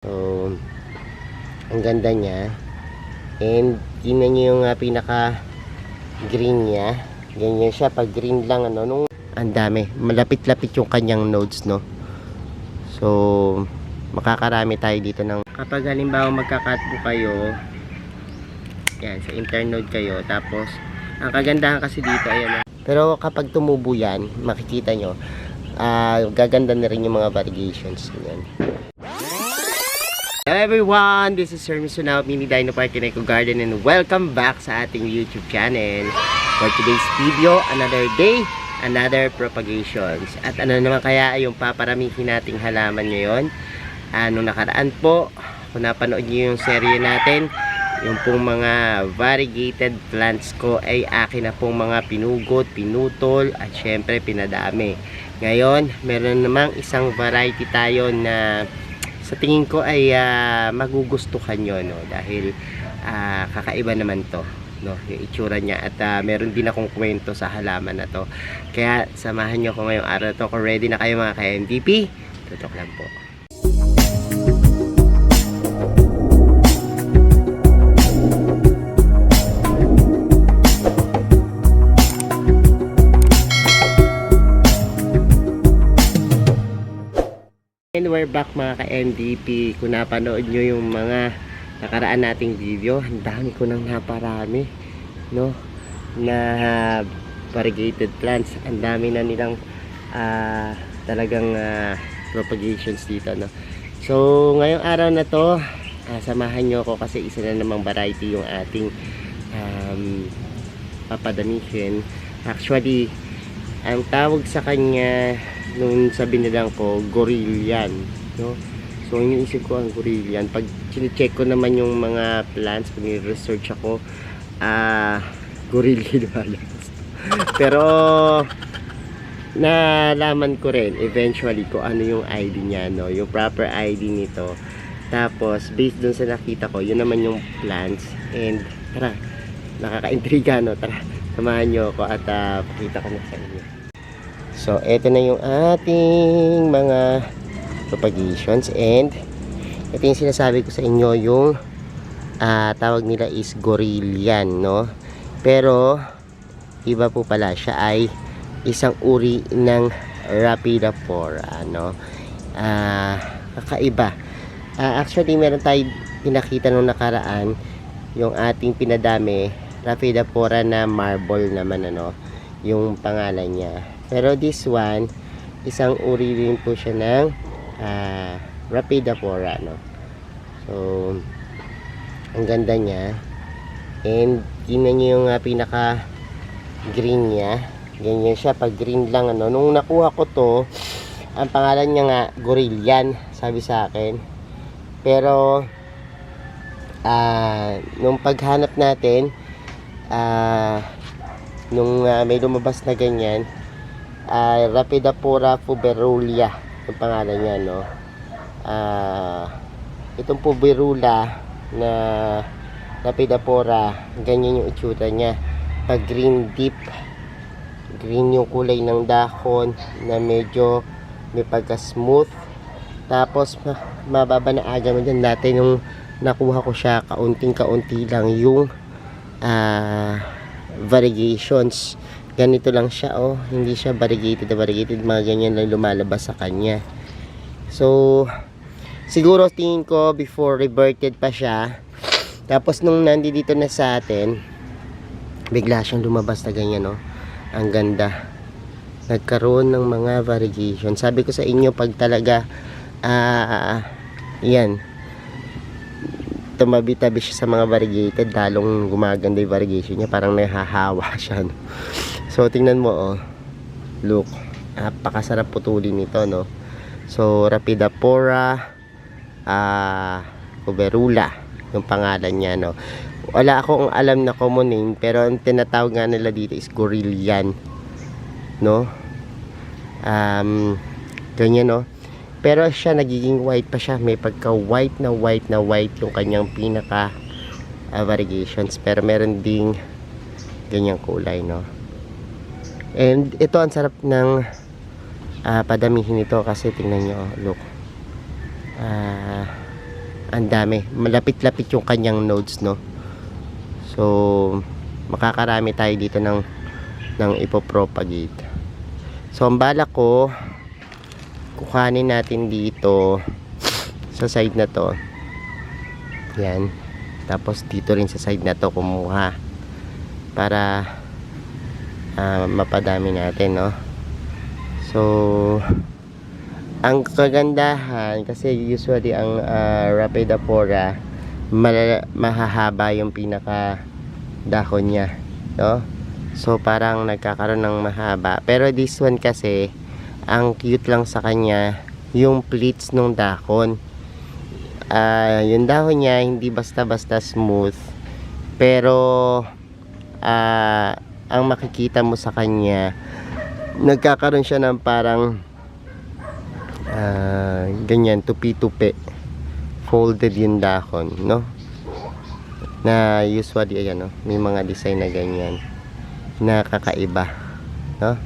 So, ang ganda niya. And tingnan nyo yung pinaka green niya. Ganyan siya. Pag green lang, nung ang dami. Malapit-lapit yung kanyang nodes, no? So, makakarami tayo dito ng kapag halimbawa magka-cut po kayo, yan, sa internode kayo. Tapos, ang kagandahan kasi dito, ayan. Pero kapag tumubo yan, makikita nyo, gaganda na rin yung mga variegations. Yan. Hello everyone, this is Sir Misunao, Mini Dino Park in Eco Garden, and welcome back sa ating YouTube channel. For today's video, another day, another propagations. At ano naman kaya yung paparamihin nating halaman ngayon? Nung nakaraan po, kung napanood nyo yung serye natin, yung pong mga variegated plants ko ay akin na pong mga pinugot, pinutol, at syempre pinadami. Ngayon, meron namang isang variety tayo na sa tingin ko ay magugustuhan nyo, no? Dahil kakaiba naman to, no? Yung itsura niya. At meron din akong kwento sa halaman na to. Kaya samahan nyo ko ngayong araw to. Kung ready na kayo mga ka-MVP, tutok lang po. And we're back mga ka-MVP. Kung napanood nyo yung mga nakaraan nating video, ang dami ko nang naparami, no, na variegated plants. Ang dami na nilang talagang propagations dito, no. So ngayong araw na to, samahan nyo ako kasi isa na namang variety yung ating papadamihin. Actually, ang tawag sa kanya nung sabi nilang ko, gorillian, no? So iniisip ko ang gorillian. Pag chine-check ko naman yung mga plants, pag ni-research ako, gorillian lumalabas. Pero nalaman ko rin eventually ko ano yung ID niya, no? Yung proper ID nito. Tapos based dun sa nakita ko, yun naman yung plants. And tara, nakaka-intriga, no? Tara, samahan nyo ako at pakita ko na sa inyo. So, ito na yung ating mga propagations, and ito yung sinasabi ko sa inyo, yung tawag nila is gorillian, no? Pero iba po pala, siya ay isang uri ng Rapidaphora, no? Kakaiba. Actually, meron tayo pinakita nung nakaraan, yung ating pinadami, Rapidaphora na marble naman, ano, yung pangalan niya. Pero this one, isang uri rin po siya ng Rapidaphora, no? So, ang ganda niya. And tingnan niyo yung pinaka green niya. Ganyan siya, pag green lang, ano. Nung nakuha ko to, ang pangalan niya nga gorillian, sabi sa akin. Pero nung paghanap natin, nung may lumabas na ganyan, Rapidaphora puberulia yung pangalan niya, no? Itong puberula na Rapidaphora, ganyan yung itsura niya. Pag green deep, green yung kulay ng dahon na medyo may pagka smooth. Tapos mababa na aga mo dyan. Dati nung nakuha ko siya, kaunting-kaunti lang yung variegations. Ganito lang siya, oh. Hindi siya variegated, mga ganyan lang lumalabas sa kanya. So siguro tingin ko before reverted pa siya. Tapos nung nandito na sa atin, bigla siyang lumabas na ganyan, no? Ang ganda. Nagkaroon ng mga variegation. Sabi ko sa inyo, pag talaga yan, tumabi-tabi siya sa mga variegated, lalong gumaganda yung variegation niya. Parang nahahawa siya, no? So tingnan mo, oh, look, napakasarap putulin nito, no? So Rapidaphora puberula yung pangalan niya, no? Wala akong alam na common name, pero ang tinatawag nga nila dito is gorillian, no? Ganyan, no? Pero siya nagiging white pa siya, may pagka white na white yung kanyang pinaka variegations, pero meron ding ganyang kulay, no? And ito, ang sarap ng padamihin ito kasi tingnan nyo, look, Ang dami. Malapit-lapit yung kanyang nodes, no? So, makakarami tayo dito ng ipopropagate. So, ang balak ko, kukuhanin natin dito sa side na to. Yan. Tapos, dito rin sa side na to kumuha. Para mapadami natin, no? So, ang kagandahan, kasi usually ang Rhapidopora, mahahaba yung pinaka dahon niya, no? So parang nagkakaroon ng mahaba, pero this one kasi ang cute lang sa kanya yung pleats nung dahon. Yung dahon niya hindi basta-basta smooth, pero ang makikita mo sa kanya, nagkakaroon siya ng parang ganyan, tupi-tupi, folded yung dahon, no? Na usually ayan, no? May mga design na ganyan na kakaiba, no?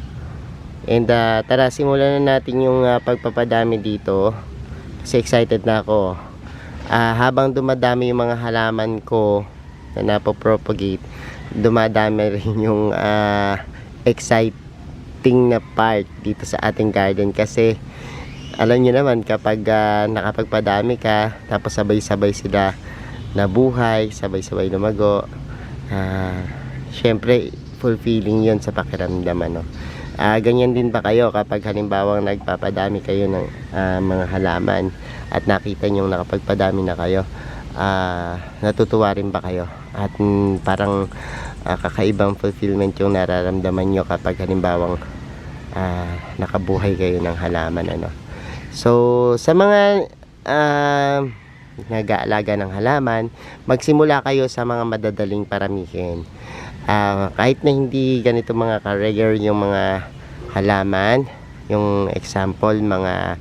And tara, simulan na natin yung pagpapadami dito kasi excited na ako. Habang dumadami yung mga halaman ko na napopropagate, dumadami rin yung exciting na part dito sa ating garden, kasi alam nyo naman kapag nakapagpadami ka tapos sabay-sabay sila nabuhay, sabay-sabay lumago, syempre fulfilling yun sa pakiramdam, ano? Ganyan din ba kayo kapag halimbawa nagpapadami kayo ng mga halaman at nakita nyo nakapagpadami na kayo? Natutuwa rin ba kayo? At parang kakaibang fulfillment yung nararamdaman nyo kapag halimbawang nakabuhay kayo ng halaman, ano? So, sa mga nag-aalaga ng halaman, magsimula kayo sa mga madadaling paramihin. Kahit na hindi ganito mga ka-regular yung mga halaman, yung example, mga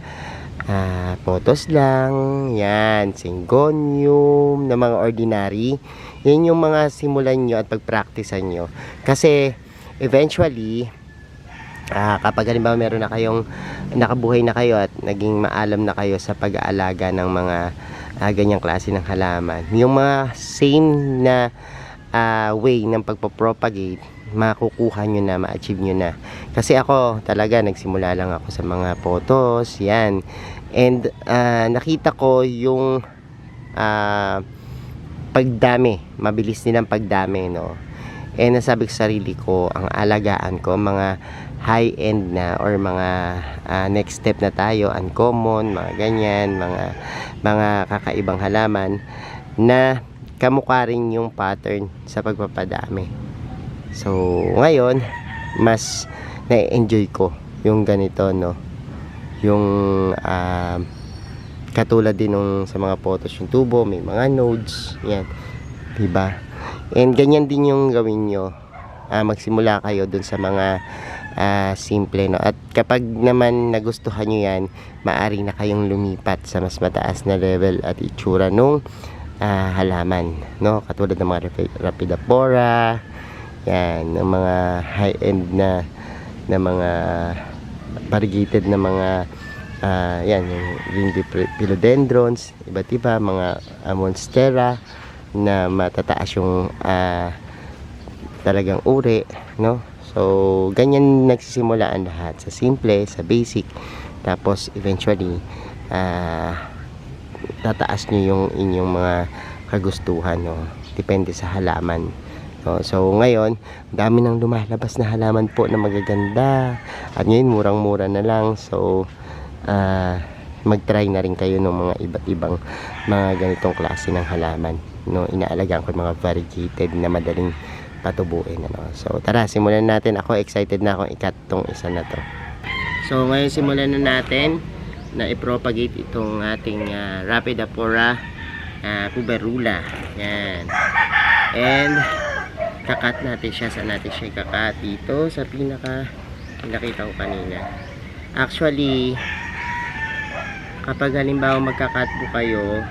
potos lang, yan, syngonium, na mga ordinary, yan yung mga simulan nyo at pagpraktisan nyo. Kasi, eventually, kapag halimbawa meron na kayong nakabuhay na kayo at naging maalam na kayo sa pag-aalaga ng mga ganyang klase ng halaman, yung mga same na way ng pagpapropagate, makukuha nyo na, ma-achieve nyo na. Kasi ako talaga nagsimula lang ako sa mga photos, yan, and nakita ko yung pagdami, mabilis nilang pagdami, no? And nasabi ko sa sarili ko, ang alagaan ko mga high-end na or mga next step na tayo, uncommon, mga ganyan, mga kakaibang halaman na kamukha rin yung pattern sa pagpapadami. So, ngayon, mas na-enjoy ko yung ganito, no? Yung katulad din nung sa mga photos, yung tubo, may mga nodes, yan, diba? And ganyan din yung gawin nyo. Magsimula kayo dun sa mga simple, no? At kapag naman nagustuhan nyo yan, maaari na kayong lumipat sa mas mataas na level at itsura nung halaman, no? Katulad ng mga Rhapidopora, yan, ng mga high-end na mga variegated na mga yan, yung ring philodendrons, iba't iba, mga monstera na matataas yung talagang uri, no? So, ganyan nagsisimula ang lahat, sa simple, sa basic, tapos eventually tataas nyo yung inyong mga kagustuhan, no? Depende sa halaman, no? So, ngayon, dami nang lumalabas na halaman po na magaganda, at ngayon murang-mura na lang. So, mag-try na rin kayo ng mga iba't ibang mga ganitong klase ng halaman, no? Inaalagaan ko mga variegated na madaling patubuin, ano? So tara, simulan natin. Ako excited na akong ikat tong isa na to. So ngayon simulan na natin na i-propagate itong ating Rhapidopora puberula, yan. And kakat natin siya. Saan natin siya kakat? Dito sa pinaka nakita ko kanina. Actually, kapag halimbawa magkakat po kayo,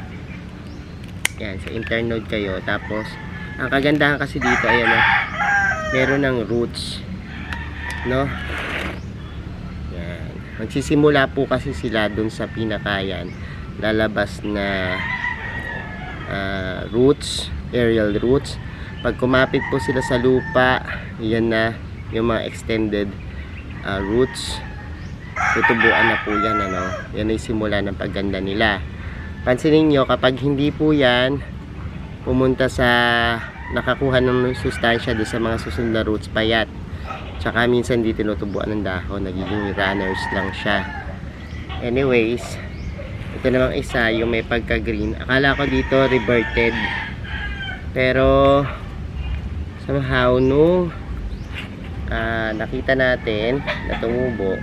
yan, sa internode kayo, tapos ang kagandahan kasi dito, ayan, meron ng roots, no? Yan, magsisimula po kasi sila dun sa pinaka, yan, lalabas na roots, aerial roots. Pag kumapit po sila sa lupa, yan na yung mga extended roots. Tutubuan na po yan, ano. Yan ay simula ng pagganda nila. Pansinin nyo, kapag hindi po yan pumunta sa nakakuha ng sustansya doon sa mga susunod na roots, payat. Tsaka minsan di tinutubuan ng dahon, nagiging runners lang siya. Anyways, ito namang isa, yung may pagka-green. Akala ko dito reverted. Pero somehow no, nakita natin na tumubo.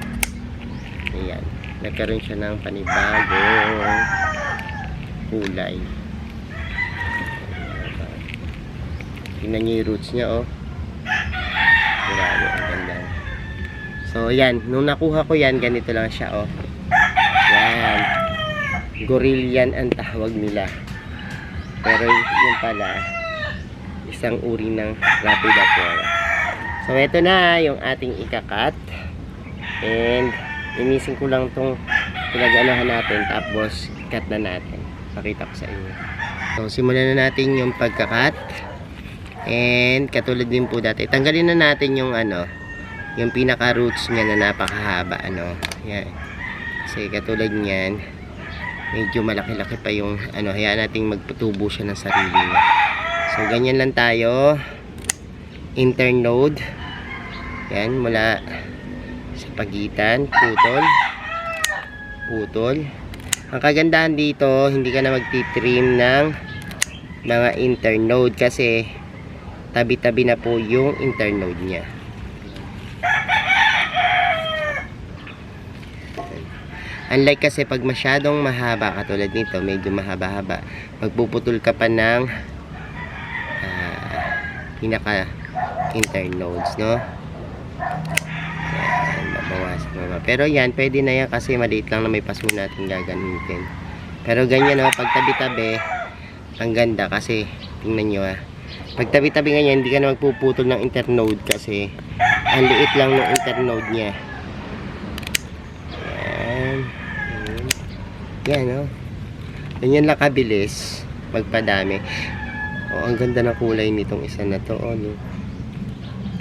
Ayan, nagkaroon siya ng panibagong kulay. Tingnan nyo yung roots niya, oh. Grabe, ang ganda. So, yan. Nung nakuha ko yan, ganito lang siya, oh. Yan. Gorillian ang tawag nila. Pero yun pala, isang uri ng Rapidapora. So, ito na yung ating ikakat. And, inisin ko lang itong pinag-anahan natin. Tapos, cut na natin. Pakita ko sa inyo. So, simulan na natin yung pagkakat. And katulad din po dati, tanggalin na natin yung yung pinaka roots niya na napakahaba, yan. Kasi katulad niyan, medyo malaki-laki pa yung hayaan nating magputubo siya ng sarili niya. So ganyan lang tayo, internode. Yan, mula sa pagitan, putol. Ang kagandahan dito, hindi ka na magtitrim ng mga internode kasi tabi-tabi na po yung internode niya. Unlike kasi pag masyadong mahaba, katulad nito, medyo mahaba-haba, magpuputol ka pa ng pinaka internodes, no? Yan, mabawasan. Pero yan, pwede na yan kasi maliit lang na may paso natin gagamitin. Pero ganyan, no? Pag tabi-tabi, ang ganda kasi, tingnan nyo, pag tabi-tabi ganyan, hindi ka na magpuputol ng internode kasi ang liit lang ng internode niya. Yan, no? Ganyan lang kabilis magpadami. Oh, ang ganda ng kulay nitong isa na to, no?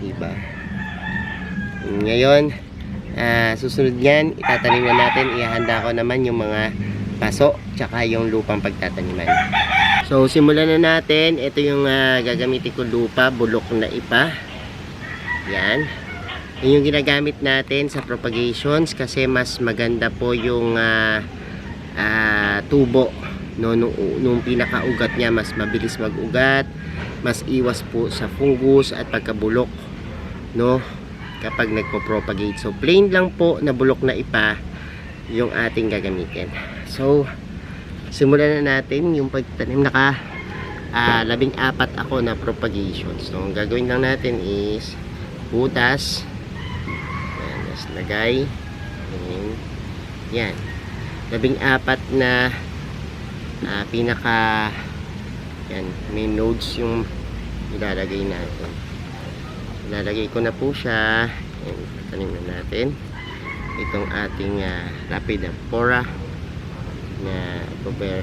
Diba? Ngayon, susunod yan, itatanim na natin. Ihahanda ko naman yung mga paso tsaka yung lupang pagtataniman. So, simulan na natin. Ito yung gagamitin ko lupa, bulok na ipa. Yan. Yan yung ginagamit natin sa propagations kasi mas maganda po yung tubo. No, nung pinakaugat niya, mas mabilis mag-ugat, mas iwas po sa fungus at pagkabulok, no, kapag nagpo-propagate. So, plain lang po na bulok na ipa yung ating gagamitin. So, simulan na natin yung pagtanim. 14 ako na propagations. So, ang gagawin lang natin is butas. Yan, mas lagay. Yan. 14 na pinaka yan, may nodes yung ilalagay natin. Ilalagay ko na po siya. Yan, tanim na natin itong ating Rapidapora na cover,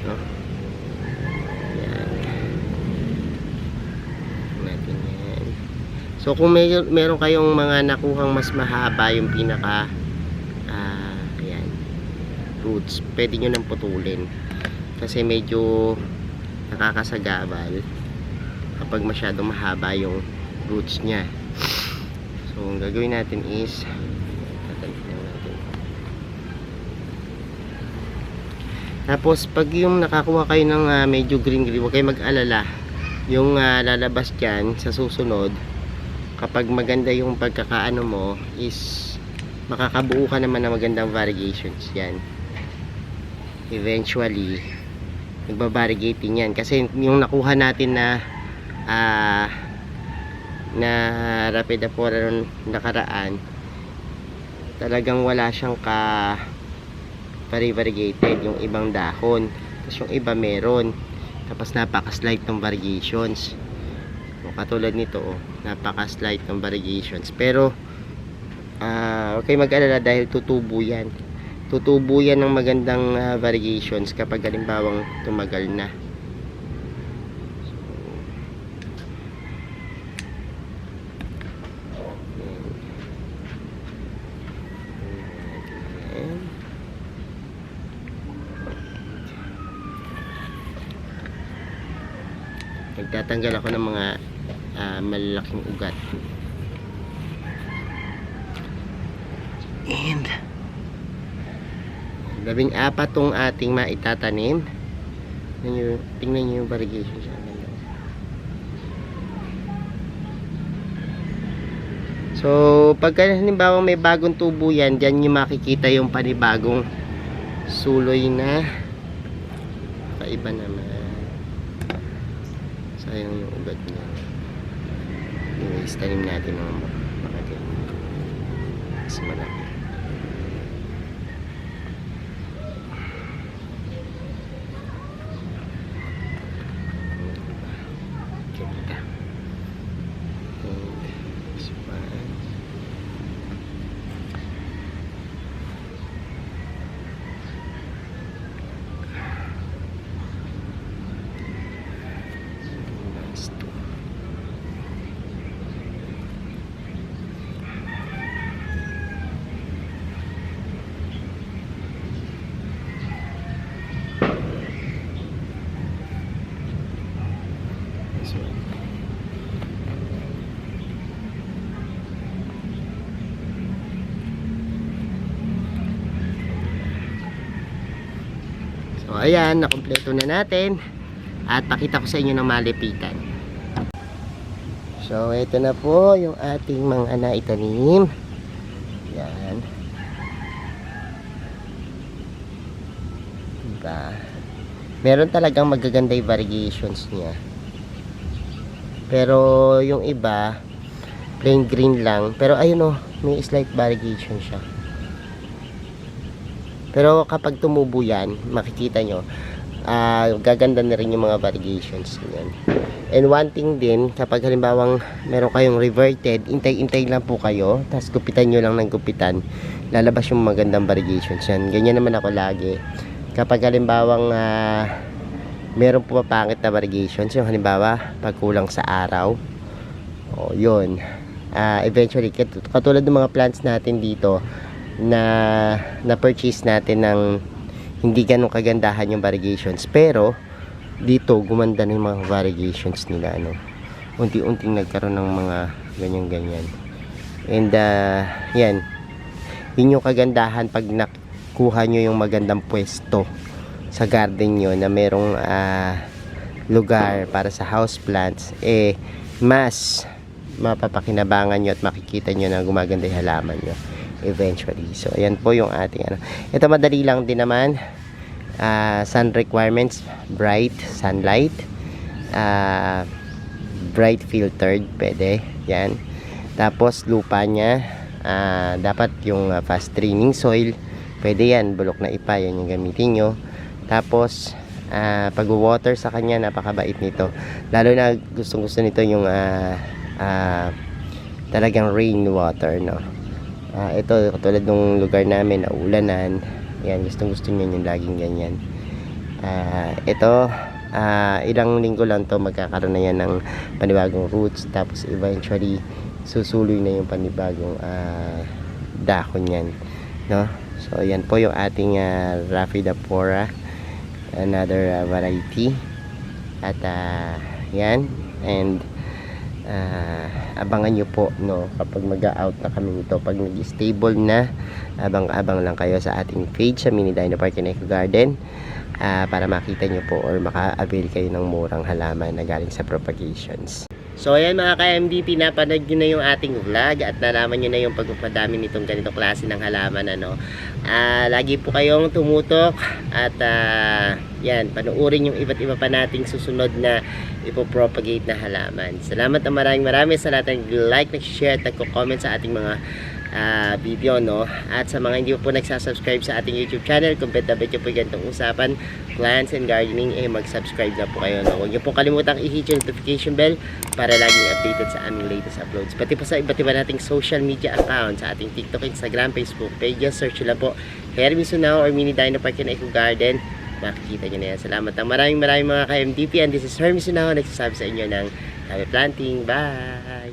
no? Yan natin yan. So kung meron kayong mga nakuhang mas mahaba yung pinaka ayan, roots, pwede nyo nang putulin kasi medyo nakakasagabal kapag masyadong mahaba yung roots nya. So ang gagawin natin is tapos pag yung nakakuha kayo ng medyo green, huwag kayo mag-alala. Yung lalabas dyan sa susunod, kapag maganda yung pagkakaano mo, is makakabuo ka naman ng magandang variegations yan. Eventually, nagbabariegate yan. Kasi yung nakuha natin na Rapidapora nakaraan, talagang wala siyang variegated yung ibang dahon, tapos yung iba meron, tapos napaka-slight ng variations. So, katulad nito, napaka-slight ng variations, pero okay mag-alala dahil tutubo yan. tutubo yan ng magandang variegations kapag halimbawang tumagal na. Nagtatanggal ako ng mga malalaking ugat. And 14 tong ating maitatanim. Tingnan nyo yung variegation siya. So pagka halimbawa may bagong tubo yan, dyan nyo makikita yung panibagong suloy na kaiba naman. Sayang yung ugat niya. Anyways, tanim natin ng makagay. Mas malaki. Ganda. And this one. Last two. This one. So ayan, nakumpleto na natin at pakita ko sa inyo ng malipitan. So ito na po yung ating mga naitanim. Yan. Diba? Meron talagang magaganda yung variations niya. Pero yung iba plain green lang, pero ayun may slight variegation siya. Pero kapag tumubo yan, makikita nyo, gaganda na rin yung mga variegations niyan. And one thing din, kapag halimbawang meron kayong reverted, intay-intay lang po kayo, tapos gupitan nyo lang ng gupitan, lalabas yung magandang variegations yan. Ganyan naman ako lagi. Kapag halimbawang meron po mapangit na variegations, yung halimbawa, pag kulang sa araw, yun. Eventually, katulad ng mga plants natin dito, na purchase natin ng hindi ganun kagandahan yung variegations, pero dito gumanda na yung mga variegations nila, unti-unting nagkaroon ng mga ganyan-ganyan. And yan, yun yung kagandahan pag nakuha nyo yung magandang pwesto sa garden nyo na merong lugar para sa house plants, mas mapapakinabangan nyo at makikita nyo na gumaganda yung halaman nyo eventually. So ayan po yung ating ito madali lang din naman. Sun requirements, bright sunlight, bright filtered, pwede yan. Tapos lupa nya, dapat yung fast draining soil, pwede yan, bulok na ipa, yan yung gamitin nyo. Tapos pag water sa kanya, napakabait nito, lalo na gustong gusto nito yung talagang rain water, ito katulad ng lugar namin na ulanan, yan, gustong gusto niya yung laging ganyan. Ito ilang linggo lang to magkakaroon na yan ng panibagong roots, tapos eventually susuloy na yung panibagong dahon yan, so yan po yung ating Rhaphidophora, another variety. At yan, and abangan nyo po kapag mag-out na kami nito, pag nag-stable na, abang-abang lang kayo sa ating page sa Mini Dino Park and Eco Garden, para makita nyo po or maka-avail kayo ng murang halaman na galing sa propagations. So ayan mga ka-MDP, napanood nyo na yung ating vlog at nalaman nyo na yung pagpapadami nitong ganitong klase ng halaman. Lagi po kayong tumutok at yan, panuorin yung iba't iba pa nating susunod na ipopropagate na halaman. Salamat na maraming sa lahat ng like, nag-share at nagko-comment sa ating mga video, at sa mga hindi po nagsasubscribe sa ating YouTube channel, kung bet nyo po ganitong usapan, plants and gardening, mag-subscribe na po kayo, Huwag nyo po kalimutang i-hit yung notification bell para laging updated sa aming latest uploads, pati po sa iba't iba nating social media accounts, sa ating TikTok, Instagram, Facebook pages. Search lang po Hermes Sunao or Mini Dino Park in Eco Garden, makikita nyo na yan. Salamat ng maraming mga ka-MDP, and this is Hermes Sunao nagsasabi sa inyo ng happy planting. Bye!